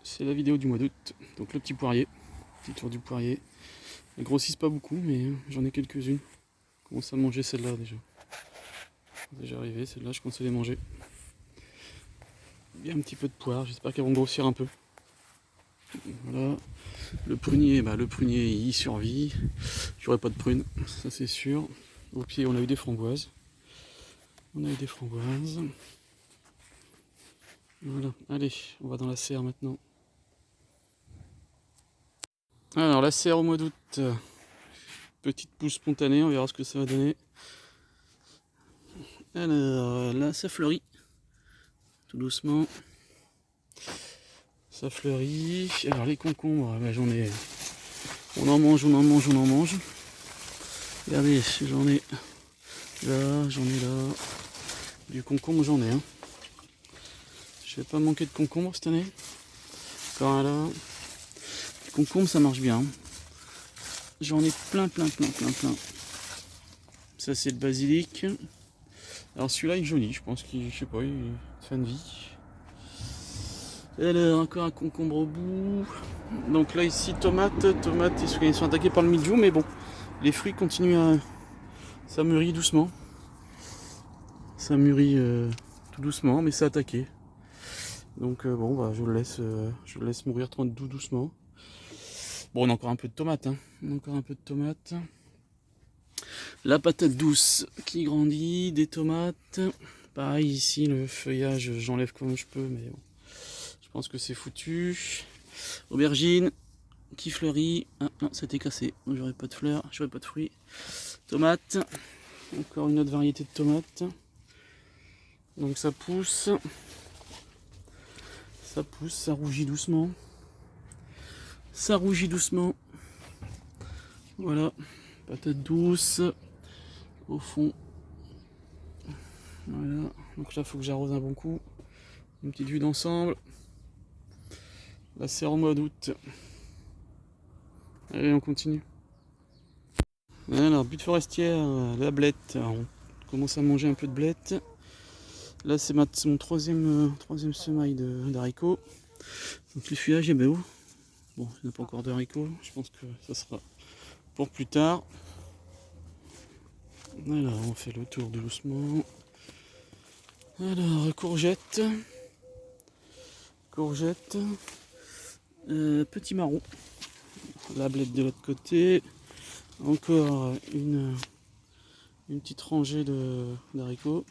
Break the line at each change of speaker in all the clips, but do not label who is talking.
C'est la vidéo du mois d'août. Donc le petit poirier, petit tour du poirier. Elles grossissent pas beaucoup, mais j'en ai quelques-unes. Je commence à manger celle-là déjà. Déjà arrivé, celle-là, je commence à les manger. Il y a un petit peu de poire, j'espère qu'elles vont grossir un peu. Voilà. Le prunier il survit. J'aurai pas de prunes, ça c'est sûr. Au pied, on a eu des framboises. Voilà, allez, on va dans la serre maintenant. Alors la serre au mois d'août, petite pousse spontanée, on verra ce que ça va donner. Alors là ça fleurit, tout doucement. Ça fleurit. Alors les concombres, bah, on en mange. Regardez, j'en ai là. Du concombre j'en ai. Hein. Je vais pas manquer de concombre cette année. Encore là. Du concombre ça marche bien. J'en ai plein. Ça c'est le basilic. Alors celui-là il est joli, je pense qu'il, je sais pas, il est fin de vie. Alors encore un concombre au bout. Donc là ici tomates, ils sont attaqués par le mildiou, mais bon, les fruits continuent à... Ça mûrit doucement. Ça mûrit tout doucement, mais c'est attaqué. Donc bon, bah, je le laisse mourir tout doucement. Bon, on a encore un peu de tomates. Hein. La patate douce qui grandit, des tomates. Pareil ici, le feuillage, j'enlève comme je peux, mais bon, je pense que c'est foutu. Aubergine qui fleurit. Ah non, c'était cassé. J'aurais pas de fleurs, j'aurais pas de fruits. Tomates. Encore une autre variété de tomates. Donc ça pousse, ça rougit doucement. Voilà, patate douce au fond. Voilà, donc là il faut que j'arrose un bon coup. Une petite vue d'ensemble. Là c'est en mois d'août. Allez, on continue. Alors, butte forestière, la blette. Alors, on commence à manger un peu de blette. Là c'est mon troisième semaille d'haricots. Donc le feuillage est beau. Bon, il n'y a pas encore de haricots, je pense que ça sera pour plus tard. Alors on fait le tour doucement. Alors courgette, petit marron, la blette de l'autre côté. Encore une petite rangée d'haricots.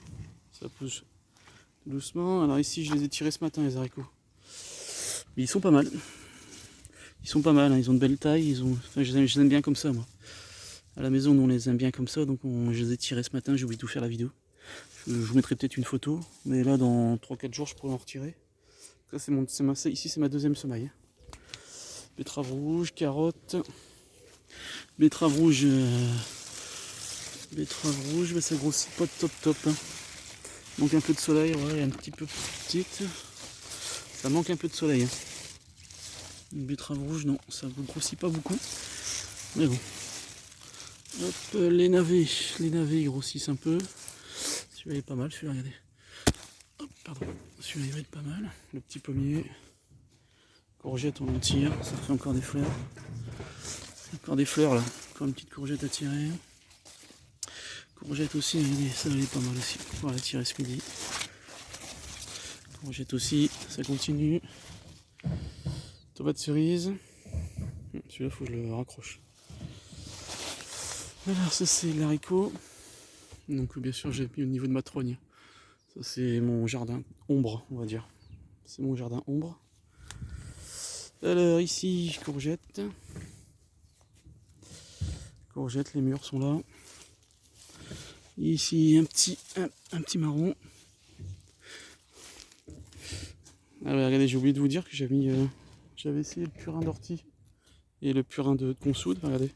Ça pousse doucement. Alors ici je les ai tirés ce matin les haricots. Mais ils sont pas mal. Hein. Ils ont de belles tailles. Enfin, je les aime bien comme ça moi. À la maison, nous, on les aime bien comme ça, donc je les ai tirés ce matin, j'ai oublié de tout faire la vidéo. Je vous mettrai peut-être une photo, mais là, dans 3-4 jours, je pourrais en retirer. Ça, ici, c'est ma deuxième semaille. Betterave rouge, carotte. Betterave rouge, bah, ça grossit pas top. Hein. Manque un peu de soleil, ouais, un petit peu petite. Ça manque un peu de soleil. Hein. Une betterave rouge, non, ça ne grossit pas beaucoup. Mais bon. Hop, les navets ils grossissent un peu. Celui-là il est pas mal, celui-là, regardez. Hop, pardon. Celui-là il va être pas mal. Le petit pommier. Courgette, on en tire. Ça fait encore des fleurs. Encore des fleurs là. Encore une petite courgette à tirer. Courgette aussi, regardez, ça elle est pas mal aussi. On va la tirer ce midi. Courgette aussi, ça continue. Tomate cerise. Celui-là faut que je le raccroche. Alors ça c'est l'haricot. Donc bien sûr j'ai mis au niveau de ma trogne. Ça c'est mon jardin ombre, on va dire. C'est mon jardin ombre. Alors ici courgette. Les murs sont là. Ici un petit marron. Ah ouais, regardez, j'ai oublié de vous dire que j'avais essayé le purin d'ortie et le purin de consoude. Regardez,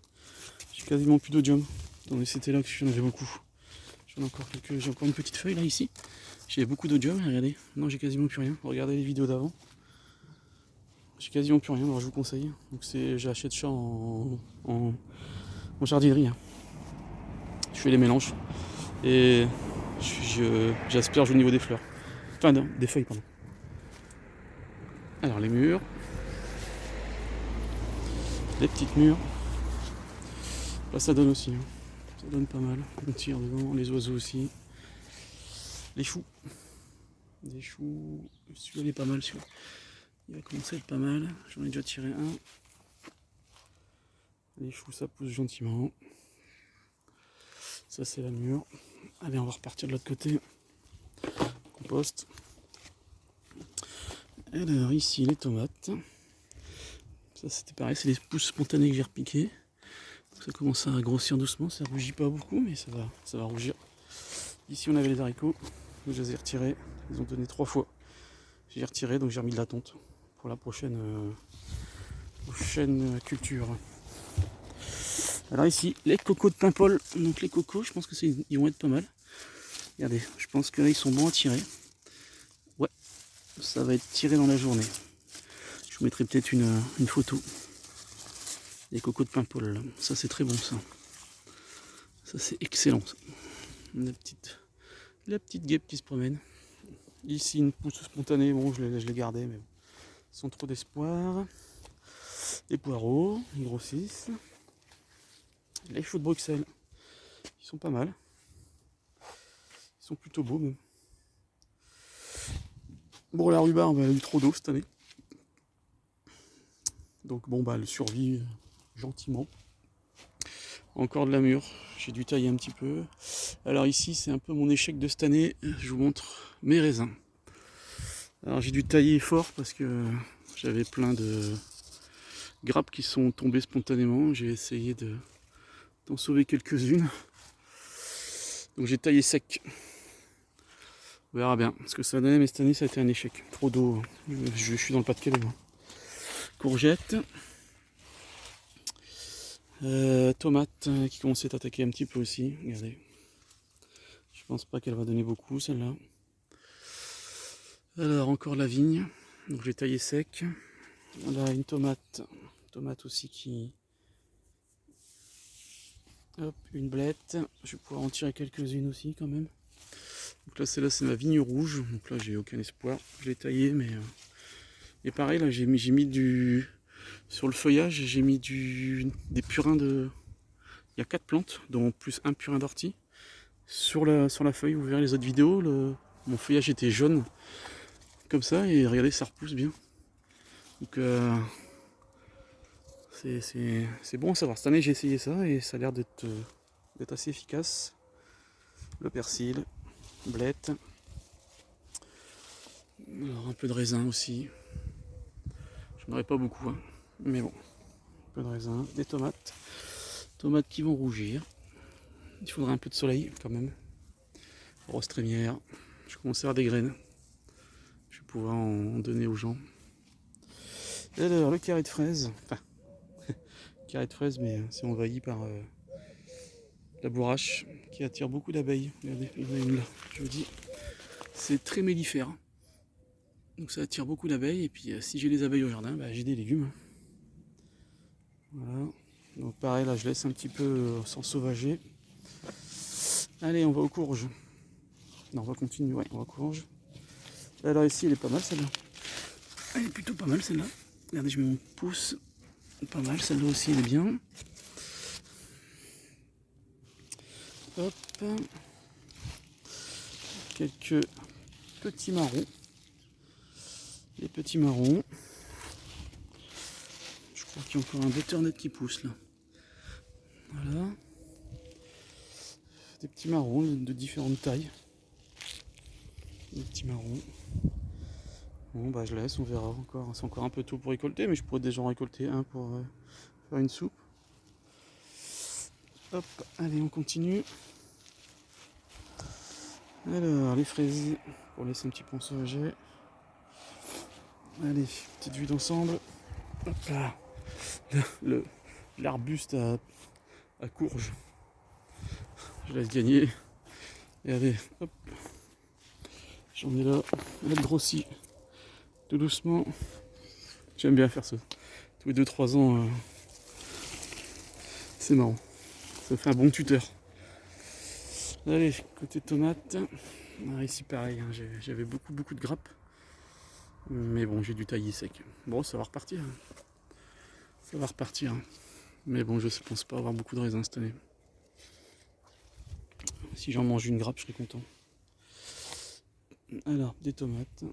j'ai quasiment plus d'odium. Attendez, c'était là que j'en avais beaucoup. J'ai encore une petite feuille là ici. J'ai beaucoup d'odium, regardez. Non, j'ai quasiment plus rien. Regardez les vidéos d'avant. J'ai quasiment plus rien, alors je vous conseille. Donc j'achète ça en jardinerie. Hein. Je fais les mélanges et j'asperge au niveau des fleurs. Enfin non, des feuilles, pardon. Alors les murs, les petites murs, là ça donne aussi, hein. Ça donne pas mal, on tire devant, les oiseaux aussi, les choux, des choux, celui-là il est pas mal, celui-là il va commencer à être pas mal, j'en ai déjà tiré un, les choux ça pousse gentiment, ça c'est la mûre, allez on va repartir de l'autre côté, compost, alors ici les tomates, ça c'était pareil, c'est les pousses spontanées que j'ai repiquées. Ça commence à grossir doucement, ça rougit pas beaucoup, mais ça va rougir. Ici on avait les haricots, je les ai retirés, ils ont donné 3 fois. J'ai retiré, donc j'ai remis de la tonte pour la prochaine culture. Alors ici, les cocos de Paimpol. Donc les cocos, je pense que ils vont être pas mal. Regardez, je pense que là ils sont bons à tirer. Ouais, ça va être tiré dans la journée. Je vous mettrai peut-être une photo. Les cocos de Paimpol, ça c'est très bon ça. Ça c'est excellent ça. La petite guêpe qui se promène. Ici une pousse spontanée, bon je l'ai gardée mais sans trop d'espoir. Les poireaux, ils grossissent. Les choux de Bruxelles, ils sont pas mal. Ils sont plutôt beaux même. Bon la rhubarbe elle a eu trop d'eau cette année. Donc bon bah elle survit gentiment. Encore de la mûre, j'ai dû tailler un petit peu. Alors ici c'est un peu mon échec de cette année, je vous montre mes raisins. Alors j'ai dû tailler fort parce que j'avais plein de grappes qui sont tombées spontanément. J'ai essayé d'en sauver quelques-unes. Donc j'ai taillé sec. On verra bien ce que ça donne, mais cette année ça a été un échec. Trop d'eau, je suis dans le Pas-de-Calais moi. Courgettes. Tomate qui commençait à attaquer un petit peu aussi. Regardez. Je pense pas qu'elle va donner beaucoup celle-là. Alors encore la vigne. Donc j'ai taillé sec. Là une tomate. Tomate aussi qui. Hop, une blette. Je vais pouvoir en tirer quelques-unes aussi quand même. Donc là celle-là c'est ma vigne rouge. Donc là j'ai aucun espoir. Je l'ai taillé mais. Et pareil là j'ai mis du. Sur le feuillage j'ai mis des purins de. Il y a 4 plantes, dont plus un purin d'ortie. Sur la feuille, vous verrez les autres vidéos, mon feuillage était jaune, comme ça, et regardez, ça repousse bien. Donc c'est bon à savoir. Cette année j'ai essayé ça, et ça a l'air d'être assez efficace. Le persil, blette. Alors un peu de raisin aussi. J'en aurais pas beaucoup, hein, mais bon. Un peu de raisin, des tomates. Tomates qui vont rougir. Il faudra un peu de soleil quand même. Rose trémière. Je commence à avoir des graines. Je vais pouvoir en donner aux gens. Et alors le carré de fraises. Enfin, carré de fraises, mais c'est envahi par la bourrache qui attire beaucoup d'abeilles. Regardez, il y en a une là. Je vous dis, c'est très mellifère. Donc ça attire beaucoup d'abeilles. Et puis si j'ai des abeilles au jardin, bah, j'ai des légumes. Voilà. Donc pareil, là je laisse un petit peu s'ensauvager. Allez, on va aux courges. Non, on va continuer, ouais, on va aux courges. Alors ici, elle est pas mal celle-là. Elle est plutôt pas mal celle-là. Regardez, je mets mon pouce. Pas mal, celle-là aussi, elle est bien. Hop. Quelques petits marrons. Les petits marrons. Je crois qu'il y a encore un butternut qui pousse là. Voilà. Des petits marrons de différentes tailles. Des petits marrons. Bon bah je laisse, on verra encore. C'est encore un peu tôt pour récolter, mais je pourrais déjà en récolter un pour faire une soupe. Hop, allez on continue. Alors les fraisiers, pour laisser un petit peu ensauvager. Allez, petite vue d'ensemble. Hop là. L'arbuste à courge. Je laisse gagner. Et allez, hop. J'en ai là. Elle grossit. Tout doucement. J'aime bien faire ça. Tous les 2-3 ans. C'est marrant. Ça fait un bon tuteur. Allez, côté tomate. Alors ici pareil, hein, j'avais beaucoup de grappes. Mais bon, j'ai dû tailler sec. Bon, ça va repartir. Ça va repartir. Mais bon, je pense pas avoir beaucoup de raisins cette année. Si j'en mange une grappe, je serais content. Alors, des tomates.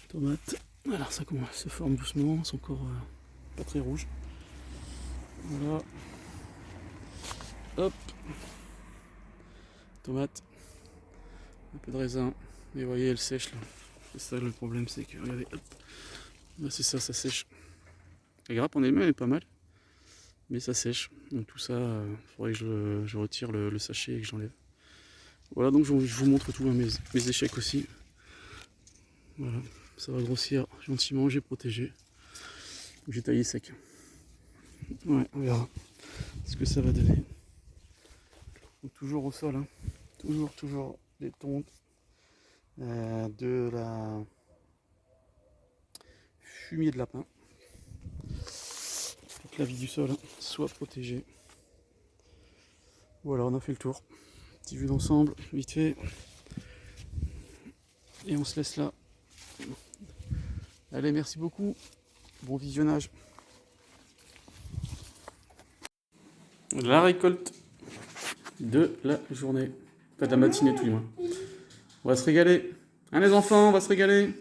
Tomates. Alors, ça commence, se forme doucement. C'est encore pas très rouge. Voilà. Hop. Tomate. Un peu de raisin. Et vous voyez, elle sèche là. C'est ça le problème, c'est que, regardez, hop. Là, c'est ça, ça sèche. La grappe en elle-même est pas mal. Mais ça sèche. Donc tout ça, il faudrait que je retire le sachet et que j'enlève. Voilà, donc je vous montre tout, hein, mes échecs aussi. Voilà, ça va grossir gentiment, j'ai protégé. J'ai taillé sec. Ouais, on verra ce que ça va donner. Donc toujours au sol, hein. Toujours des tontes, de la fumier de lapin. Pour que la vie du sol soit protégée. Voilà, on a fait le tour. Petit vue d'ensemble, vite fait. Et on se laisse là. Allez, merci beaucoup. Bon visionnage. La récolte de la journée. Pas de la matinée tout du moins. On va se régaler. Hein les enfants, on va se régaler.